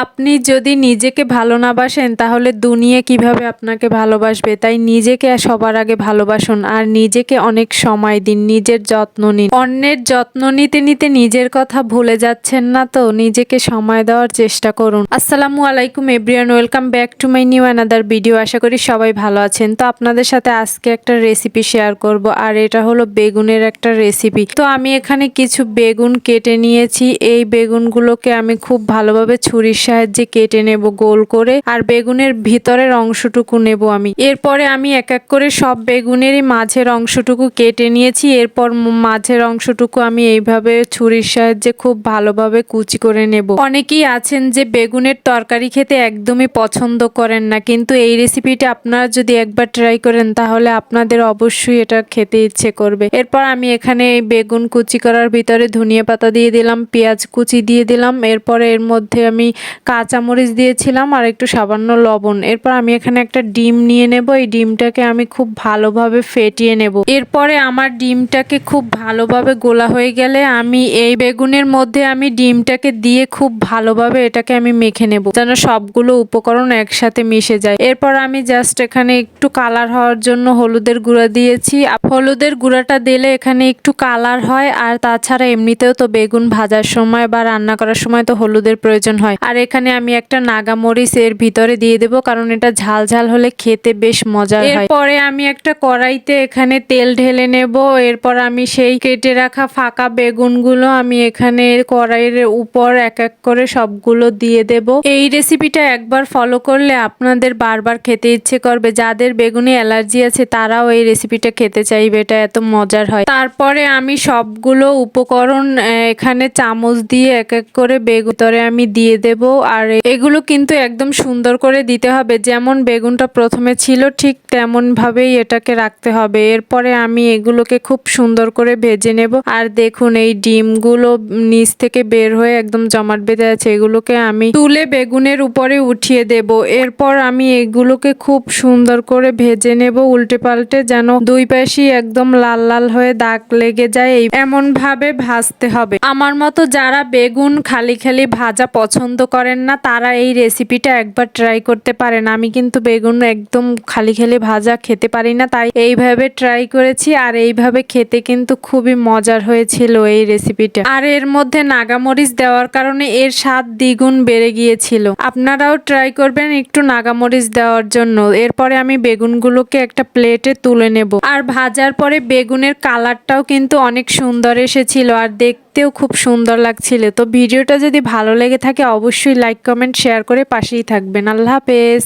আপনি যদি নিজেকে ভালো না বাসেন তাহলে দুনিয়া কিভাবে আপনাকে ভালোবাসবে। তাই নিজেকে সবার আগে ভালোবাসুন আর নিজেকে অনেক সময় দিন, নিজের যত্ন নিন। অন্যের যত্ন নিতে নিতে নিজের কথা ভুলে যাচ্ছেন না তো? নিজেকে সময় দেওয়ার চেষ্টা করুন। আসসালামু আলাইকুম everyone, welcome back to my new another video. আশা করি সবাই ভালো আছেন। তো আপনাদের সাথে আজকে একটা রেসিপি শেয়ার করব আর এটা হলো বেগুনের একটা রেসিপি। তো আমি এখানে কিছু বেগুন কেটে নিয়েছি। এই বেগুনগুলোকে আমি খুব ভালোভাবে ছুরির সাহায্যে কেটে নেব গোল করে, আর বেগুনের ভিতরের অংশটুকু নেব আমি। এরপরে আমি এক এক করে সব বেগুনেরই মাঝের অংশটুকু কেটে নিয়েছি। এরপর মাঝের অংশটুকু আমি এইভাবে ছুরির সাহায্যে খুব ভালোভাবে কুচি করে নেব। অনেকেই আছেন যে বেগুনের তরকারি খেতে একদমই পছন্দ করেন না, কিন্তু এই রেসিপিটা আপনারা যদি একবার ট্রাই করেন তাহলে আপনাদের অবশ্যই এটা খেতে ইচ্ছে করবে। এরপর আমি এখানে এই বেগুন কুচি করার ভিতরে ধনিয়া পাতা দিয়ে দিলাম, পেঁয়াজ কুচি দিয়ে দিলাম, এরপরে এর মধ্যে আমি কাঁচামরিচ দিয়েছিলাম আর একটু সামান্য লবণ। এরপর আমি এখানে একটা ডিম নিয়ে নেব। এই ডিমটাকে আমি খুব ভালোভাবে ফেটিয়ে নেব। এরপরে আমার ডিমটাকে খুব ভালোভাবে গোলা হয়ে গেলে আমি এই বেগুনের মধ্যে আমি ডিমটাকে দিয়ে খুব ভালোভাবে এটাকে আমি মেখে নেব, যেন সবগুলো উপকরণ একসাথে মিশে যায়। এরপর আমি জাস্ট এখানে একটু কালার হওয়ার জন্য হলুদের গুঁড়া দিয়েছি। হলুদের গুঁড়াটা দিলে এখানে একটু কালার হয়, আর তাছাড়া এমনিতেও তো বেগুন ভাজার সময় বা রান্না করার সময় তো হলুদের প্রয়োজন হয়। আর এখানে আমি একটা নাগামরিচ এর ভিতরে দিয়ে দেব, কারণ এটা ঝাল ঝাল হলে খেতে বেশ মজার হয়। এরপরে আমি একটা কড়াইতে এখানে তেল ঢেলে নেব। এরপর আমি সেই কেটে রাখা ফাঁকা বেগুনগুলো আমি এখানে কড়াইয়ের উপর এক এক করে সবগুলো দিয়ে দেব। এই রেসিপিটা একবার ফলো করলে আপনাদের বারবার খেতে ইচ্ছে করবে। যাদের বেগুনে অ্যালার্জি আছে তারাও এই রেসিপিটা খেতে চাইবে, এটা এত মজার হয়। তারপরে আমি সবগুলো উপকরণ এখানে চামচ দিয়ে এক এক করে বেগুতরে আমি দিয়ে দেব। আর এগুলো কিন্তু একদম সুন্দর করে দিতে হবে, যেমন বেগুনটা প্রথমে ছিল ঠিক তেমন ভাবেই এটাকে রাখতে হবে। এরপরে আমি এগুলোকে খুব সুন্দর করে ভেজে নেব। আর দেখুন এই ডিমগুলো নিচ থেকে বের হয়ে একদম জমাট বেঁধে আছে, এগুলোকে আমি তুলে বেগুনের উপরে উঠিয়ে দেব। এরপর আমি এগুলোকে খুব সুন্দর করে ভেজে নেব উল্টে পাল্টে, যেন দুই পাশেই একদম লাল লাল হয়ে দাগ লেগে যায়, এমন ভাবে ভাজতে হবে। আমার মতো যারা বেগুন খালি খালি ভাজা পছন্দ করেন না তারা এই রেসিপিটা একবার ট্রাই করতে পারেন। আমি কিন্তু বেগুন একদম খালি খালি ভাজা খেতে পারি না, তাই এইভাবে ট্রাই করেছি, আর এইভাবে খেতে কিন্তু খুবই মজার হয়েছিল এই রেসিপিটা। আর এর মধ্যে নাগামরিচ দেওয়ার কারণে এর স্বাদ দ্বিগুণ বেড়ে গিয়েছিল। আপনারাও ট্রাই করবেন একটু নাগামরিচ দেওয়ার জন্য। এরপরে আমি বেগুনগুলোকে একটা প্লেটে তুলে নেব। আর ভাজার পরে বেগুনের কালারটাও কিন্তু অনেক সুন্দর এসেছিল আর দেখতেও খুব সুন্দর লাগছিল। তো ভিডিওটা যদি ভালো লেগে থাকে অবশ্যই লাইক কমেন্ট শেয়ার করে পাশেই থাকবেন। আল্লাহ হাফেজ।